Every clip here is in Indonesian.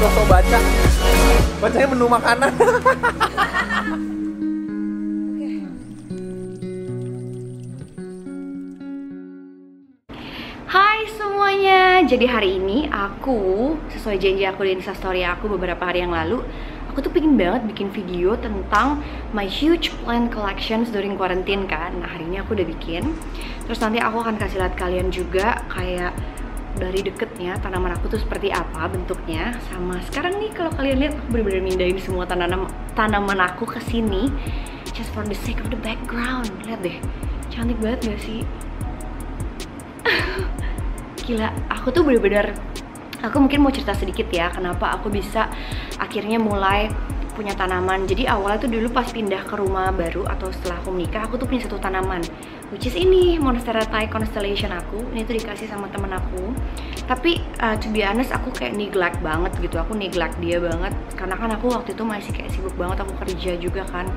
sosok baca. Bacanya menu makanan. Hai semuanya, jadi hari ini aku sesuai janji aku di Instastory aku beberapa hari yang lalu, aku tuh pengen banget bikin video tentang my huge plant collections during quarantine kan. Nah hari ini aku udah bikin. Terus nanti aku akan kasih lihat kalian juga kayak dari deketnya tanaman aku tuh seperti apa bentuknya. Sama sekarang nih kalau kalian lihat aku bener-bener mindahin semua tanaman aku ke sini just for the sake of the background. Lihat deh, cantik banget gak sih? Gila, aku tuh bener-bener, aku mungkin mau cerita sedikit ya kenapa aku bisa akhirnya mulai punya tanaman. Jadi awalnya tuh dulu pas pindah ke rumah baru atau setelah aku menikah, aku tuh punya satu tanaman, which is ini Monstera Thai Constellation aku. Ini tuh dikasih sama temen aku. Tapi to be honest, aku kayak neglect banget gitu, aku neglect dia banget. Karena kan aku waktu itu masih kayak sibuk banget, aku kerja juga kan.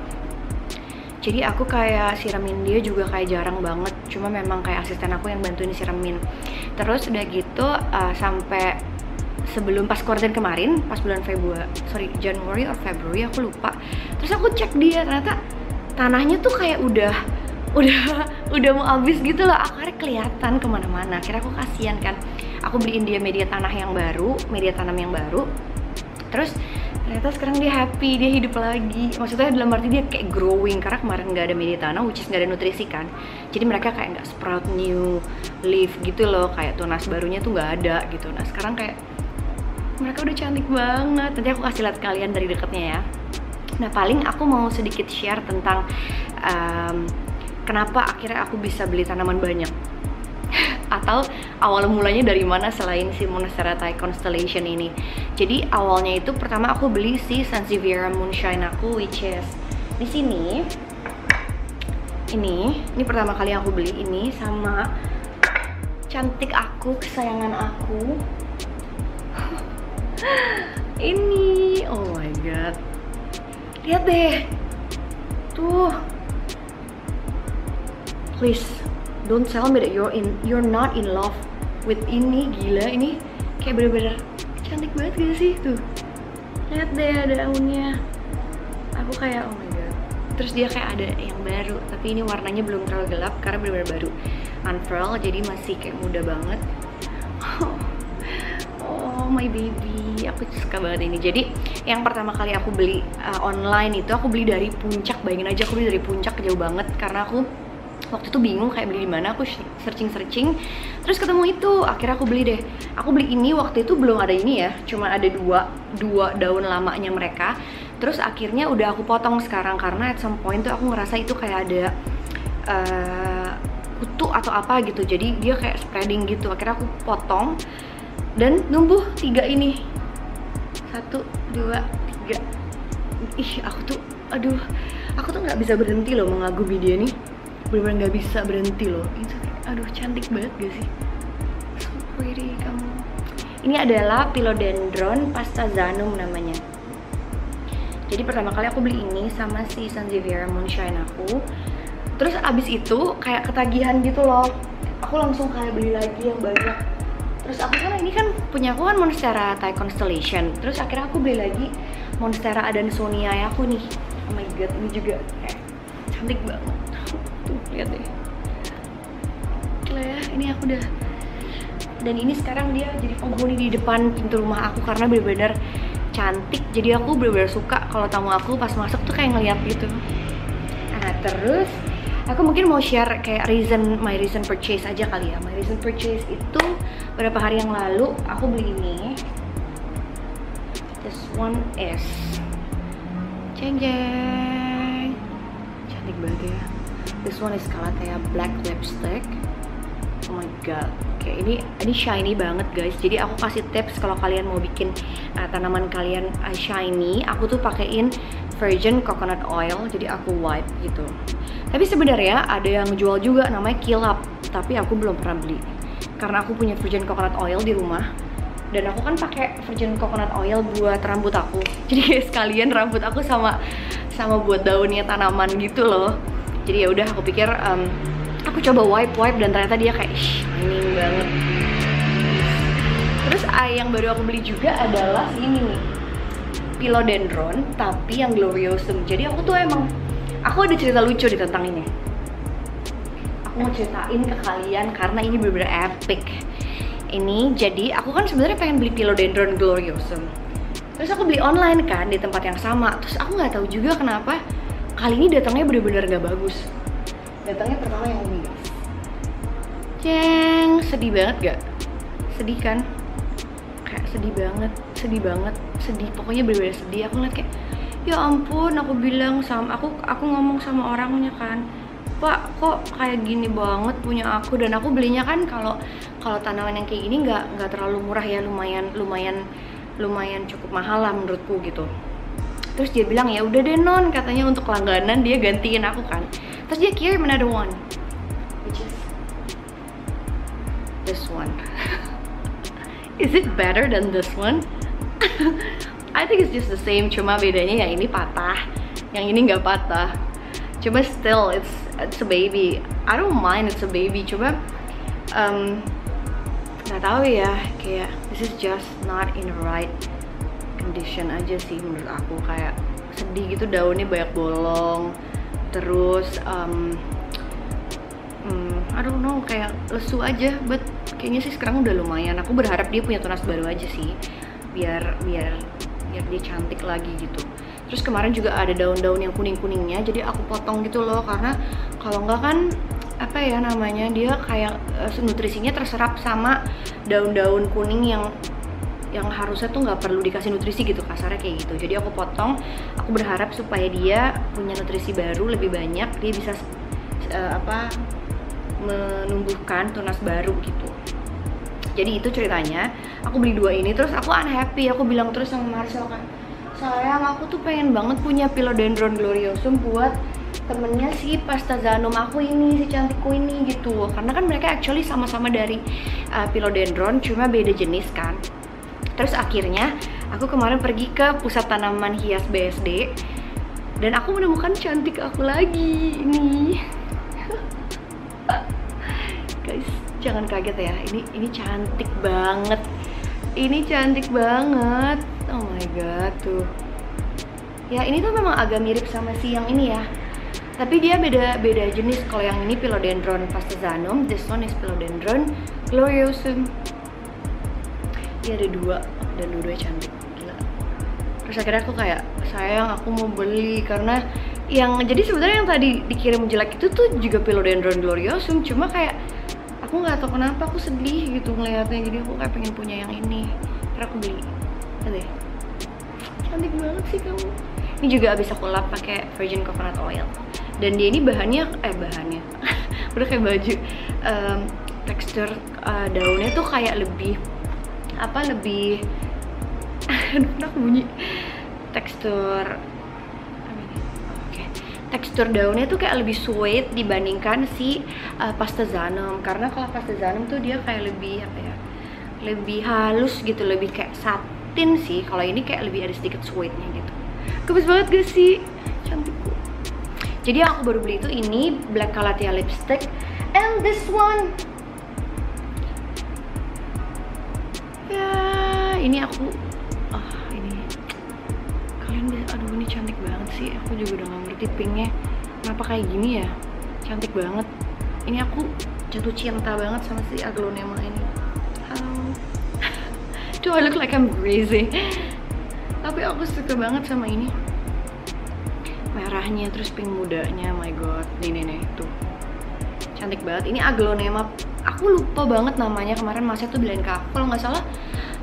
Jadi aku kayak siramin dia juga kayak jarang banget. Cuma memang kayak asisten aku yang bantuin siramin. Terus udah gitu sampai sebelum pas quarantine kemarin, pas bulan Januari or February aku lupa. Terus aku cek dia, ternyata tanahnya tuh kayak udah mau habis gitu loh. Akarnya kelihatan kemana-mana. Akhirnya aku kasihan kan. Aku beliin dia media tanam yang baru. Terus ternyata sekarang dia happy, dia hidup lagi. Maksudnya dalam arti dia kayak growing, karena kemarin nggak ada media tanam, which is nggak ada nutrisi kan. Jadi mereka kayak nggak sprout new leaf gitu loh, kayak tunas barunya tuh nggak ada gitu. Nah sekarang kayak mereka udah cantik banget. Nanti aku kasih lihat kalian dari dekatnya ya. Nah paling aku mau sedikit share tentang kenapa akhirnya aku bisa beli tanaman banyak. Atau awal mulanya dari mana selain si Monstera Thai Constellation ini. Jadi awalnya itu pertama aku beli si Sansevieria Moonshine aku, which is di sini. Ini pertama kali aku beli ini sama cantik aku, kesayangan aku. Ini, oh my god. Lihat deh. Tuh. Please don't tell me that you're not in love with ini. Gila, ini kayak bener-bener cantik banget gak sih? Tuh, lihat deh ada daunnya. Aku kayak oh my god. Terus dia kayak ada yang baru, tapi ini warnanya belum terlalu gelap karena bener-bener baru unfurl, jadi masih kayak muda banget. Oh my baby, aku suka banget ini. Jadi yang pertama kali aku beli online itu aku beli dari Puncak. Bayangin aja aku beli dari Puncak, jauh banget karena aku waktu itu bingung kayak beli di mana. Aku searching terus ketemu itu, akhirnya aku beli deh. Aku beli ini waktu itu belum ada ini ya, cuma ada dua daun lamanya mereka. Terus akhirnya udah aku potong sekarang karena at some point tuh aku ngerasa itu kayak ada kutu atau apa gitu, jadi dia kayak spreading gitu. Akhirnya aku potong dan numbuh 3 ini, 1, 2, 3. Ih aku tuh nggak bisa berhenti loh mengagumi dia nih. Bener-bener nggak bisa berhenti loh. Itu aduh cantik banget gak sih? So pretty kamu. Ini adalah Philodendron pastazanum namanya. Jadi pertama kali aku beli ini sama si Sansevieria Moonshine aku. Terus abis itu kayak ketagihan gitu loh. Aku langsung kayak beli lagi yang banyak. Terus aku kan ini kan punya aku kan Monstera Thai Constellation. Terus akhirnya aku beli lagi Monstera Adansonii aku nih. Oh my god, ini juga kayak cantik banget. Tuh, lihat deh. Gila ya, ini aku udah. Dan ini sekarang dia jadi penghuni di depan pintu rumah aku karena bener-bener cantik. Jadi aku bener-bener suka kalau tamu aku pas masuk tuh kayak ngeliat gitu. Nah, terus aku mungkin mau share kayak my reason purchase aja kali ya. My reason purchase itu beberapa hari yang lalu aku beli ini. This one is jeng jeng, cantik banget ya. This one is Calathea Black Lipstick. Oh my god, kayak ini shiny banget guys. Jadi aku kasih tips kalau kalian mau bikin tanaman kalian shiny. Aku tuh pakein virgin coconut oil, jadi aku wipe gitu. Tapi sebenarnya ada yang jual juga namanya Kilap, tapi aku belum pernah beli karena aku punya virgin coconut oil di rumah. Dan aku kan pakai virgin coconut oil buat rambut aku. Jadi kayak sekalian rambut aku sama buat daunnya tanaman gitu loh. Jadi ya udah aku pikir aku coba wipe dan ternyata dia kayak shining banget. Terus yang baru aku beli juga adalah ini nih, Philodendron tapi yang Gloriosum. Jadi aku tuh emang, aku ada cerita lucu di tentang ini. Aku mau ceritain ke kalian karena ini bener-bener epic. Ini jadi aku kan sebenarnya pengen beli Philodendron Gloriosum. Terus aku beli online kan di tempat yang sama. Terus aku nggak tahu juga kenapa kali ini datangnya bener-bener nggak bagus. Datangnya pertama yang ini, guys. Ceng, sedih banget gak? Sedih kan? Kayak sedih banget, sedih. Pokoknya bener-bener sedih. Aku ngeliat kayak, ya ampun, aku bilang sama aku ngomong sama orangnya kan, Pak, kok kayak gini banget punya aku. Dan aku belinya kan kalau tanaman yang kayak gini nggak terlalu murah ya, lumayan cukup mahal lah menurutku gitu. Terus dia bilang ya udah deh non, katanya untuk langganan dia gantiin aku kan. Terus dia kirim another one, which is this one. Is it better than this one? I think it's just the same, cuma bedanya yang ini patah, yang ini nggak patah. Cuma still it's a baby. I don't mind it's a baby. Cuma nggak tahu ya, kayak this is just not in the right condition aja sih menurut aku. Kayak sedih gitu, daunnya banyak bolong. Terus I don't know, kayak lesu aja. But kayaknya sih sekarang udah lumayan. Aku berharap dia punya tunas baru aja sih, biar dia cantik lagi gitu. Terus kemarin juga ada daun-daun yang kuning-kuningnya, jadi aku potong gitu loh, karena kalau enggak kan apa ya namanya, dia kayak nutrisinya terserap sama daun-daun kuning yang harusnya tuh nggak perlu dikasih nutrisi gitu, kasarnya kayak gitu. Jadi aku potong, aku berharap supaya dia punya nutrisi baru lebih banyak, dia bisa menumbuhkan tunas baru gitu. Jadi itu ceritanya. Aku beli dua ini, terus aku unhappy. Aku bilang terus sama Marcel kan, sayang aku tuh pengen banget punya Philodendron Gloriosum buat temennya si Pastazanum aku ini, si cantikku ini gitu. Karena kan mereka actually sama-sama dari Philodendron, cuma beda jenis kan. Terus akhirnya aku kemarin pergi ke pusat tanaman hias BSD dan aku menemukan cantik aku lagi ini. Guys, jangan kaget ya, ini cantik banget. Ini cantik banget. Oh my god, tuh. Ya, ini tuh memang agak mirip sama si yang ini ya. Tapi dia beda jenis. Kalau yang ini Philodendron Pastazanum, this one is Philodendron Gloriosum. Dia ada dua dan dua-duanya cantik, gila. Terus akhirnya aku kayak, sayang aku mau beli karena jadi sebenarnya yang tadi dikirim jelek itu tuh juga Philodendron Gloriosum, cuma kayak aku nggak tahu kenapa aku sedih gitu ngeliatnya, jadi aku kayak pengen punya yang ini. Terus aku beli. Lihat deh, cantik banget sih kamu. Ini juga abis aku lap pakai virgin coconut oil. Dan dia ini bahannya udah kayak baju. Tekstur daunnya tuh kayak lebih aku bunyi. Tekstur daunnya tuh kayak lebih suede dibandingkan si Pastazanum. Karena kalau Pastazanum tuh dia kayak lebih halus gitu, lebih kayak satin sih. Kalau ini kayak lebih ada sedikit suede-nya gitu. Gemes banget gak sih? Cantikku. Jadi aku baru beli itu ini Black Calathea lipstick and this one. Ya, ini aku ini kalian bisa, aduh ini cantik banget sih. Aku juga udah gak ngerti pinknya kenapa kayak gini ya, cantik banget. Ini aku jatuh cinta banget sama si Aglonema ini. Do I look like I'm crazy? Tapi aku suka banget sama ini, merahnya terus pink mudanya. My god, nih tuh cantik banget. Ini Aglonema, aku lupa banget namanya. Kemarin masnya tuh bilang ke aku kalau nggak salah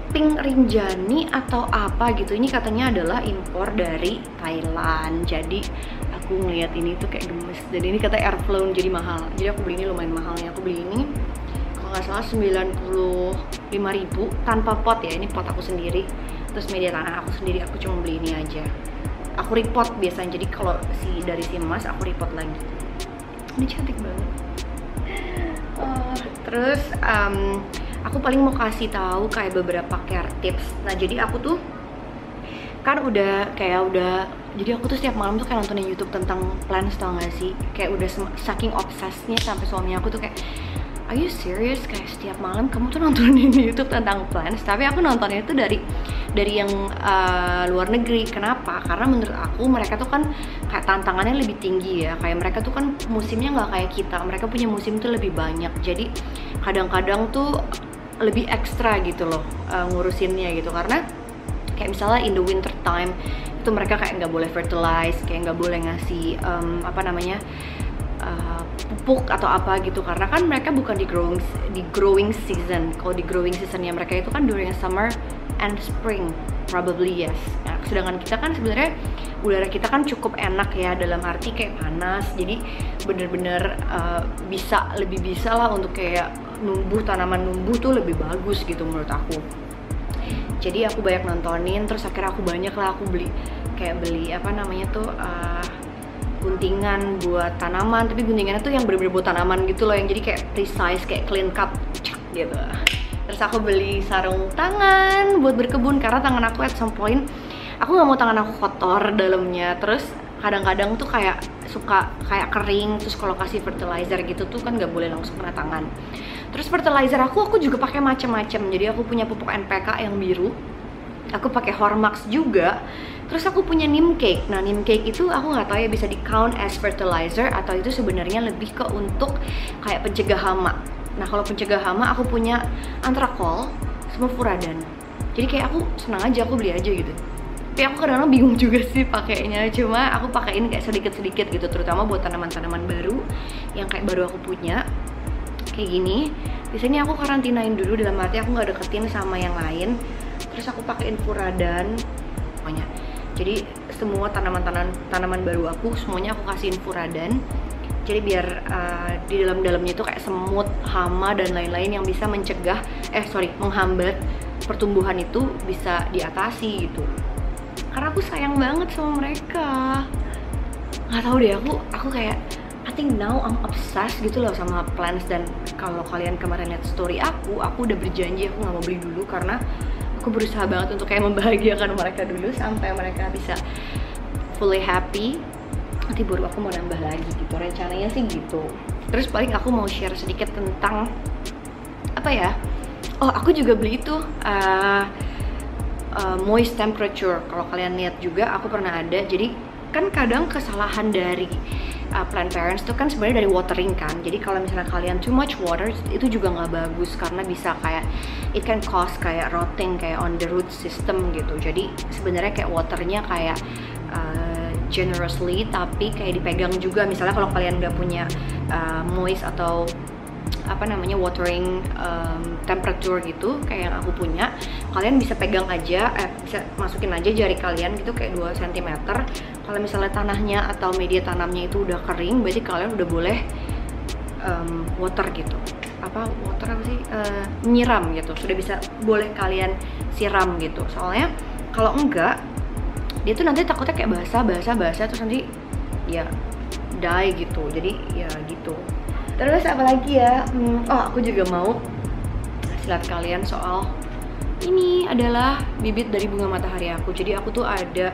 Pink Rinjani atau apa gitu. Ini katanya adalah impor dari Thailand. Jadi aku ngeliat ini tuh kayak gemes. Dan ini kata airflown jadi mahal. Jadi aku beli ini lumayan mahalnya. Aku beli ini kalau nggak salah 95.000 tanpa pot ya. Ini pot aku sendiri. Terus media tanah aku sendiri. Aku cuma beli ini aja. Aku repot biasanya. Jadi kalau dari si emas aku repot lagi. Ini cantik banget. Terus aku paling mau kasih tahu kayak beberapa care tips. Nah, jadi aku tuh kan jadi aku tuh setiap malam tuh kayak nontonin YouTube tentang plants, tau gak sih? Kayak udah saking obsesnya sampai suami aku tuh kayak are you serious? Kayak setiap malam kamu tuh nontonin YouTube tentang plants. Tapi aku nontonnya itu dari yang luar negeri. Kenapa? Karena menurut aku mereka tuh kan kayak tantangannya lebih tinggi ya. Kayak mereka tuh kan musimnya nggak kayak kita. Mereka punya musim tuh lebih banyak. Jadi kadang-kadang tuh lebih ekstra gitu loh ngurusinnya gitu. Karena kayak misalnya in the winter time itu mereka kayak nggak boleh fertilize, kayak nggak boleh ngasih pupuk atau apa gitu, karena kan mereka bukan di growing season. Kalau di growing seasonnya mereka itu kan during summer and spring probably, yes. Nah, sedangkan kita kan sebenarnya udara kita kan cukup enak ya, dalam arti kayak panas, jadi bener-bener lebih bisa lah untuk kayak tanaman numbuh tuh lebih bagus gitu menurut aku. Jadi aku banyak nontonin, terus akhirnya aku beli guntingan buat tanaman, tapi guntingannya tuh yang bener-bener buat tanaman gitu loh, yang jadi kayak precise, kayak clean cut gitu. Terus aku beli sarung tangan buat berkebun, karena tangan aku at some point aku nggak mau tangan aku kotor dalamnya. Terus kadang-kadang tuh kayak suka kayak kering, terus kalau kasih fertilizer gitu tuh kan nggak boleh langsung kena tangan. Terus fertilizer aku juga pakai macam-macam. Jadi aku punya pupuk NPK yang biru, aku pakai Hormax juga. Terus aku punya neem cake. Nah, neem cake itu aku nggak tahu ya bisa di count as fertilizer atau itu sebenarnya lebih ke untuk kayak pencegah hama. Nah, kalau pencegah hama aku punya Antrakol sama Furadan. Jadi kayak aku senang aja, aku beli aja gitu. Tapi aku kadang-kadang bingung juga sih pakainya. Cuma aku pakein kayak sedikit-sedikit gitu, terutama buat tanaman-tanaman baru yang kayak baru aku punya. Kayak gini. Biasanya aku karantinain dulu, dalam arti aku nggak deketin sama yang lain. Terus aku pakein Furadan pokoknya. Jadi semua tanaman baru aku semuanya aku kasihin Furadan. Jadi biar di dalamnya itu kayak semut, hama dan lain-lain yang bisa menghambat pertumbuhan itu bisa diatasi gitu. Karena aku sayang banget sama mereka. Nggak tahu deh, aku kayak I think now I'm obsessed gitu loh sama plants. Dan kalau kalian kemarin lihat story aku udah berjanji aku nggak mau beli dulu, karena aku berusaha banget untuk kayak membahagiakan mereka dulu sampai mereka bisa fully happy. Nanti baru aku mau nambah lagi gitu, rencananya sih gitu. Terus paling aku mau share sedikit tentang aku juga beli itu moist temperature. Kalau kalian lihat juga aku pernah ada. Jadi kan kadang kesalahan dari plant parents itu kan sebenarnya dari watering kan. Jadi kalau misalnya kalian too much water itu juga nggak bagus, karena bisa kayak it can cause kayak rotting kayak on the root system gitu. Jadi sebenarnya kayak waternya kayak generously, tapi kayak dipegang juga. Misalnya kalau kalian nggak punya moist atau watering temperature gitu kayak yang aku punya, kalian bisa pegang aja, bisa masukin aja jari kalian gitu kayak 2 cm. Kalau misalnya tanahnya atau media tanamnya itu udah kering, berarti kalian udah boleh nyiram gitu, sudah bisa boleh kalian siram gitu. Soalnya kalau enggak, dia tuh nanti takutnya kayak basah terus nanti ya die gitu. Jadi ya gitu. Terus apa lagi ya? Aku juga mau lihat kalian soal ini adalah bibit dari bunga matahari aku. Jadi aku tuh ada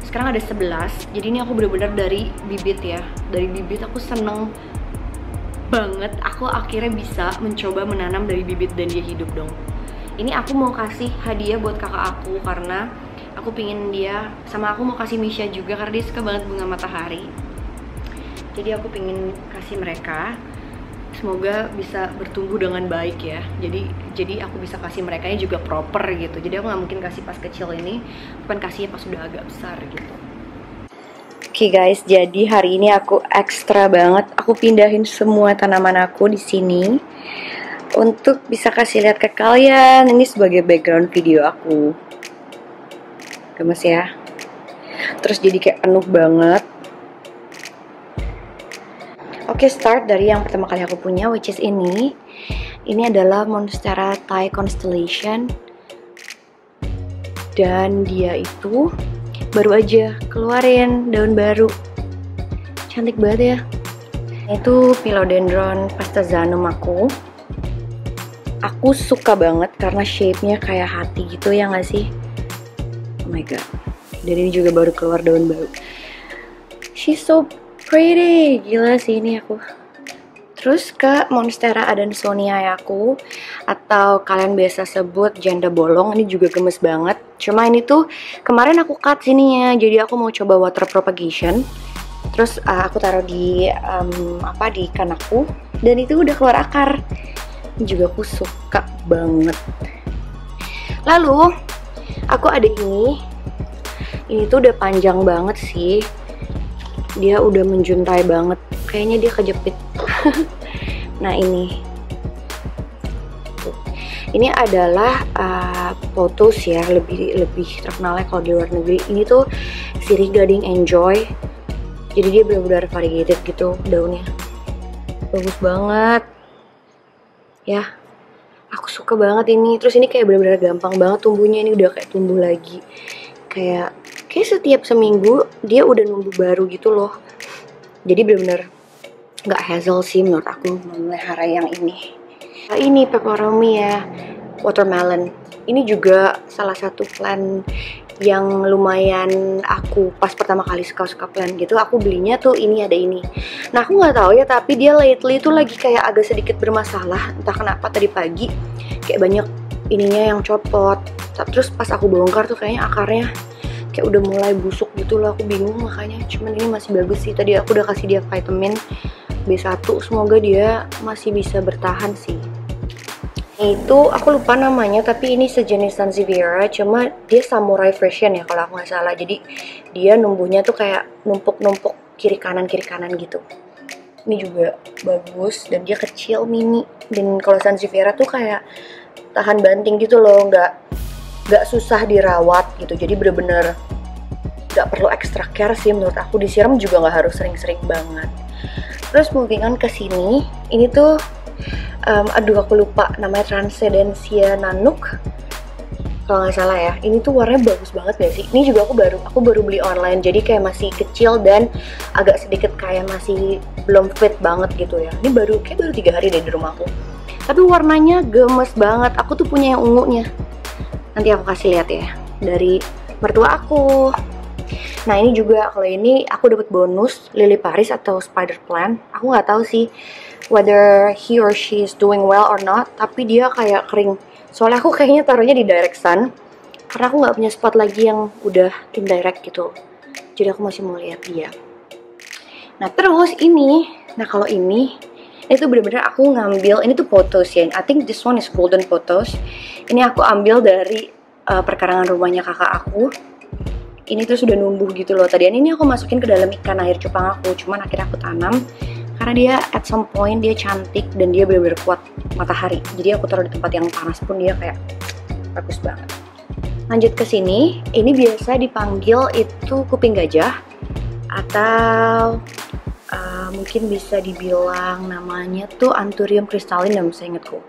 sekarang ada 11. Jadi ini aku bener-bener dari bibit ya. Dari bibit aku seneng banget. Aku akhirnya bisa mencoba menanam dari bibit dan dia hidup dong. Ini aku mau kasih hadiah buat kakak aku karena aku pingin dia, sama aku mau kasih Misha juga karena dia suka banget bunga matahari. Jadi aku pingin kasih mereka, semoga bisa bertumbuh dengan baik ya. Jadi aku bisa kasih mereka juga proper gitu. Jadi aku nggak mungkin kasih pas kecil ini, bukan kasihnya pas sudah agak besar gitu. Oke guys, jadi hari ini aku ekstra banget. Aku pindahin semua tanaman aku di sini untuk bisa kasih lihat ke kalian. Ini sebagai background video aku. Gemes ya. Terus jadi kayak penuh banget. Oke, start dari yang pertama kali aku punya, which is ini. Ini adalah Monstera Thai Constellation. Dan dia itu baru aja keluarin daun baru. Cantik banget ya. Itu Philodendron Pastazanum aku. Aku suka banget karena shape-nya kayak hati gitu ya nggak sih? Oh my god. Dan ini juga baru keluar daun baru. She's so pretty. Gila sih ini aku. Terus ke Monstera adansoniae atau kalian biasa sebut janda bolong, ini juga gemes banget. Cuma ini tuh kemarin aku cut sininya, jadi aku mau coba water propagation. Terus aku taruh di di ikan aku, dan itu udah keluar akar. Ini juga aku suka banget. Lalu aku ada ini tuh udah panjang banget sih. Dia udah menjuntai banget. Kayaknya dia kejepit. Nah ini adalah Pothos ya, lebih terkenalnya kalau di luar negeri. Ini tuh sirih gading enjoy. Jadi dia benar-benar variegated gitu daunnya. Bagus banget. Ya, aku suka banget ini. Terus ini kayak benar-benar gampang banget tumbuhnya. Ini udah kayak tumbuh lagi. Kayak setiap seminggu dia udah numbuh baru gitu loh. Jadi benar-benar nggak hassle sih menurut aku memelihara yang ini. Ini peperomia watermelon. Ini juga salah satu plant yang lumayan aku pas pertama kali suka plant gitu. Aku belinya tuh ada ini. Nah aku nggak tahu ya, tapi dia lately tuh lagi kayak agak sedikit bermasalah. Entah kenapa tadi pagi kayak banyak ininya yang copot. Terus pas aku bongkar tuh kayaknya akarnya kayak udah mulai busuk gitu loh. Aku bingung makanya. Cuman ini masih bagus sih. Tadi aku udah kasih dia vitamin B1, semoga dia masih bisa bertahan sih. Itu aku lupa namanya, tapi ini sejenis Sansevieria, cuma dia samurai version ya kalau aku nggak salah. Jadi dia numbuhnya tuh kayak numpuk-numpuk kiri kanan gitu. Ini juga bagus dan dia kecil mini. Dan kalau Sansevieria tuh kayak tahan banting gitu loh, nggak susah dirawat gitu. Jadi bener-bener nggak perlu extra care sih menurut aku. Disiram juga nggak harus sering-sering banget. Terus moving on ke sini, ini tuh aku lupa namanya, Transcendentia Nanook kalau nggak salah ya. Ini tuh warnanya bagus banget gak sih? Ini juga aku baru beli online, jadi kayak masih kecil dan agak sedikit kayak masih belum fit banget gitu ya. Ini baru 3 hari deh di rumahku, tapi warnanya gemes banget. Aku tuh punya yang ungunya, nanti aku kasih lihat ya, dari mertua aku. Nah ini juga, kalau ini aku dapat bonus Lily Paris atau Spider Plant. Aku nggak tahu sih whether he or she is doing well or not, tapi dia kayak kering. Soalnya aku kayaknya taruhnya di direct sun, karena aku nggak punya spot lagi yang udah indirect gitu. Jadi aku masih mau lihat dia. Nah terus kalau ini tuh bener-bener aku ngambil, ini tuh Pothos ya. I think this one is golden Pothos. Ini aku ambil dari perkarangan rumahnya kakak aku. Ini tuh sudah numbuh gitu loh. Tadian ini aku masukin ke dalam ikan air cupang aku, cuman akhirnya aku tanam karena dia at some point dia cantik dan dia benar-benar kuat matahari. Jadi aku taruh di tempat yang panas pun dia kayak bagus banget. Lanjut ke sini, ini biasa dipanggil itu kuping gajah atau mungkin bisa dibilang namanya tuh Anthurium crystallinum seingatku.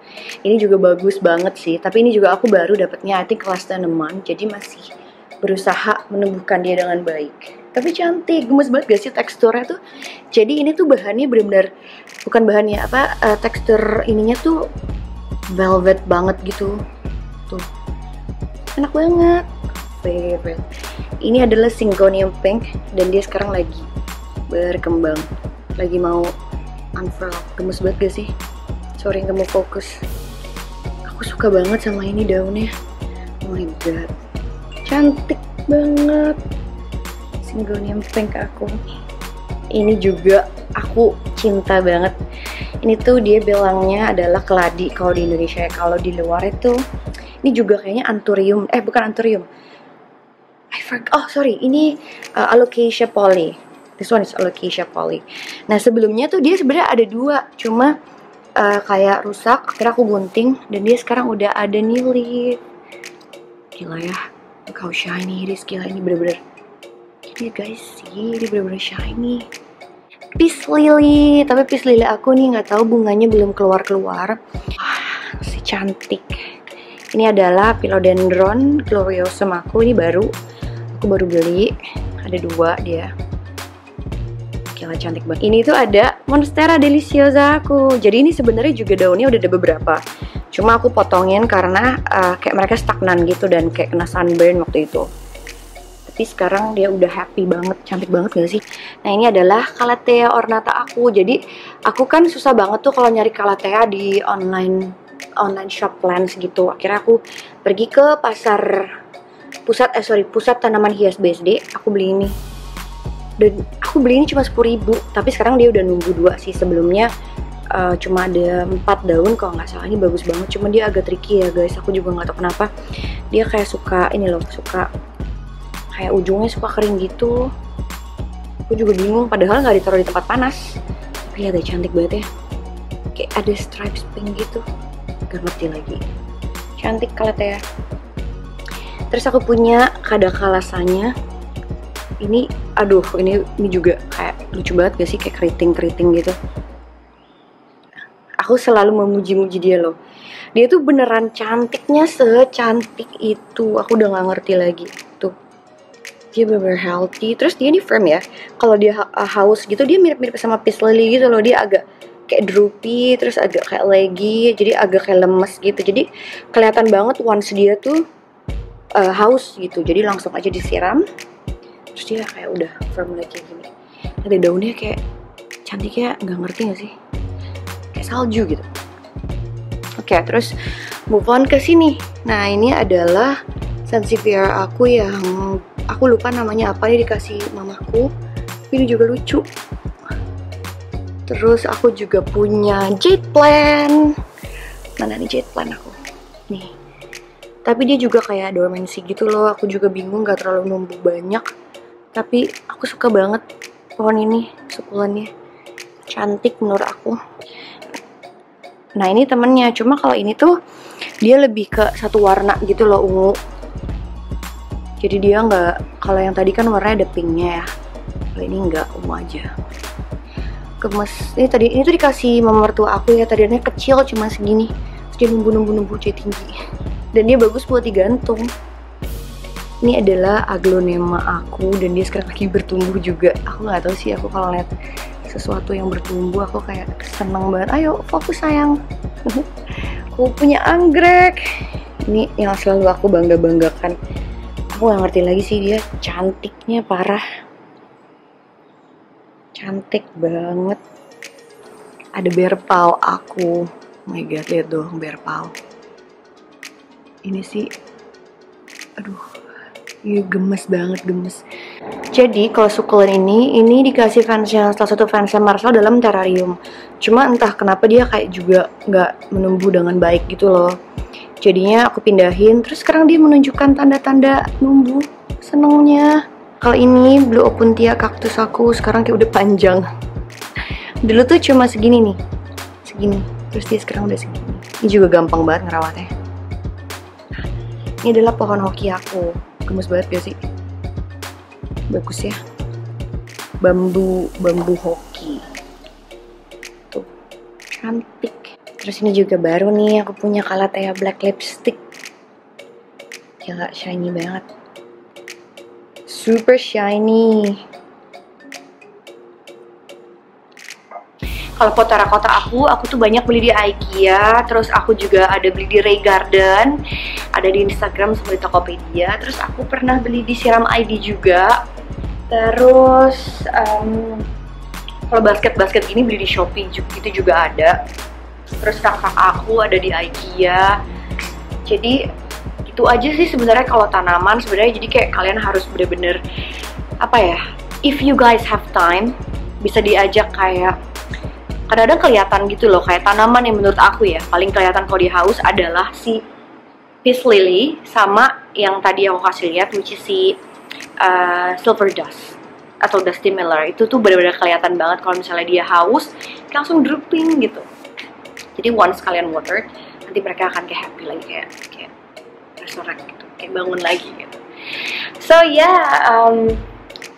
Ini juga bagus banget sih, tapi ini juga aku baru dapatnya I think less than a month, jadi masih berusaha menumbuhkan dia dengan baik. Tapi cantik, gemes banget gak sih teksturnya tuh. Jadi ini tuh bahannya benar-benar bukan bahannya tekstur ininya tuh velvet banget gitu. Tuh. Enak banget. Favorite. Ini adalah Syngonium pink dan dia sekarang lagi berkembang. Lagi mau unfurl. Gemes banget gak sih? Sorry gak mau fokus. Aku suka banget sama ini daunnya. Oh my god. Cantik banget Syngonium pink aku. Ini juga aku cinta banget. Ini tuh dia bilangnya adalah keladi kalau di Indonesia ya. Kalau di luar itu ini juga kayaknya Anthurium. Bukan Anthurium. Ini Alocasia polly. This one is Alocasia polly. Nah sebelumnya tuh dia sebenarnya ada 2, cuma kayak rusak. Akhirnya aku gunting dan dia sekarang udah ada new leaf. Gila ya. Look how shiny it is, gila ini bener-bener. Ini guys sih, ini bener-bener shiny. Peace lily, tapi peace lily aku nih nggak tahu bunganya belum keluar. Si cantik. Ini adalah Philodendron gloriosum aku, ini aku baru beli. Ada 2 dia. Gila cantik banget. Ini tuh ada Monstera deliciosa aku. Jadi ini sebenarnya juga daunnya udah ada beberapa. Cuma aku potongin karena kayak mereka stagnan gitu dan kayak kena sunburn waktu itu. tapi sekarang dia udah happy banget, cantik banget gak sih? Nah ini adalah Calathea ornata aku. Jadi aku kan susah banget tuh kalau nyari Calathea di online shop plants gitu. Akhirnya aku pergi ke pusat tanaman hias BSD. Aku beli ini, dan aku beli ini cuma 10.000, tapi sekarang dia udah nunggu 2 sih. Sebelumnya cuma ada 4 daun kalau nggak salah. Ini bagus banget, cuma dia agak tricky ya guys, aku juga nggak tahu kenapa dia kayak suka ini loh, suka kayak ujungnya suka kering gitu. Aku juga bingung, padahal nggak ditaruh di tempat panas. Tapi lihat deh, cantik banget ya, kayak ada stripes pink gitu, gak ngerti lagi, cantik Calathea. Terus aku punya Kadakalasanya. Ini aduh, ini juga kayak lucu banget gak sih, kayak keriting gitu. Aku selalu memuji-muji dia loh. Dia tuh beneran cantiknya secantik itu. Aku udah gak ngerti lagi. Tuh, dia bener-bener healthy. Terus dia ini firm ya. Kalau dia haus gitu, dia mirip-mirip sama Peace Lily gitu loh. Dia agak kayak droopy, terus agak kayak leggy, jadi agak kayak lemes gitu. Jadi kelihatan banget once dia tuh haus gitu. Jadi langsung aja disiram, terus dia kayak udah firm lagi kayak gini. Ada daunnya kayak cantiknya, nggak ngerti nggak sih? Kayak salju gitu. Oke, terus move on ke sini. Nah, ini adalah Sansevieria aku yang aku lupa namanya apa, nih dikasih mamaku. Ini juga lucu. Terus aku juga punya jade plant. Mana nih jade plant aku? Nih. Tapi dia juga kayak dormancy gitu loh. Aku juga bingung, gak terlalu numbuh banyak. Tapi aku suka banget pohon ini, sukulennya. Cantik menurut aku. Nah ini temennya, cuma kalau ini tuh dia lebih ke satu warna gitu loh, ungu. Jadi dia nggak, kalau yang tadi kan warnanya ada pinknya ya, kalau ini nggak, ungu aja. Gemes. Ini tuh dikasih mama mertua aku ya, tadinya kecil cuma segini, terus dia numbuh jadi tinggi. Dan dia bagus buat digantung. Ini adalah aglonema aku, dan dia sekarang lagi bertumbuh juga. Aku nggak tahu sih, aku kalau lihat sesuatu yang bertumbuh aku kayak seneng banget. Ayo fokus sayang. Aku punya anggrek. Ini yang selalu aku banggakan. Aku gak ngerti lagi sih, dia cantiknya parah. Cantik banget. Ada bear paw aku. Oh my god, lihat dong bear paw. Ini sih, aduh, iya gemes banget, gemes. Jadi kalau sukulen ini dikasih fansnya, salah satu fansnya Marcel dalam terrarium. Cuma entah kenapa dia kayak juga nggak menumbuh dengan baik gitu loh. Jadinya aku pindahin, terus sekarang dia menunjukkan tanda-tanda numbuh. Senengnya. Kalau ini Blue Opuntia kaktus aku sekarang kayak udah panjang. Dulu tuh cuma segini nih, segini. Terus dia sekarang udah segini. Ini juga gampang banget ngerawatnya. Ini adalah pohon hoki aku. Gemes banget gak sih? Bagus ya, bambu hoki tuh, cantik. Terus ini juga baru nih, aku punya Calathea black lipstick. Gila, shiny banget, super shiny. Kalau pot terakota aku tuh banyak beli di IKEA, terus aku juga ada beli di Ray Garden, ada di Instagram sama di Tokopedia. Terus aku pernah beli di Siram ID juga. Terus kalau basket gini beli di Shopee itu juga ada. Terus rak-rak aku ada di IKEA. Jadi itu aja sih sebenarnya kalau tanaman sebenarnya. Jadi kayak kalian harus bener-bener apa ya? If you guys have time, bisa diajak kayak kadang-kadang kelihatan gitu loh, kayak tanaman yang menurut aku ya paling kelihatan kalau dia haus adalah si Peace Lily sama yang tadi aku kasih lihat, which is si Silver Dust atau Dusty Miller. Itu tuh benar-benar kelihatan banget kalau misalnya dia haus, langsung drooping gitu. Jadi once kalian water, nanti mereka akan kayak happy lagi, kayak resurrect gitu, kayak bangun lagi gitu. So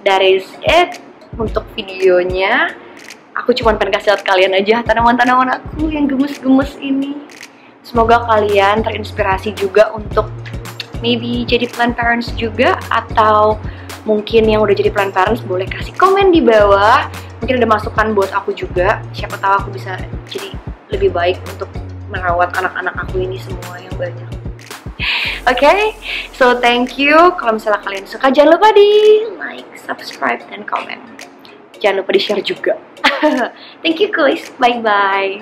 that is it untuk videonya. Aku cuma pengen kasih lihat kalian aja tanaman-tanaman aku yang gemes-gemes ini. Semoga kalian terinspirasi juga untuk maybe jadi plant parents juga, atau mungkin yang udah jadi plant parents boleh kasih komen di bawah. Mungkin ada masukan buat aku juga. Siapa tahu aku bisa jadi lebih baik untuk merawat anak-anak aku ini semua yang banyak. Oke, so thank you. Kalau misalnya kalian suka, jangan lupa di like, subscribe, dan komen. Jangan lupa di share juga. Thank you guys, bye bye.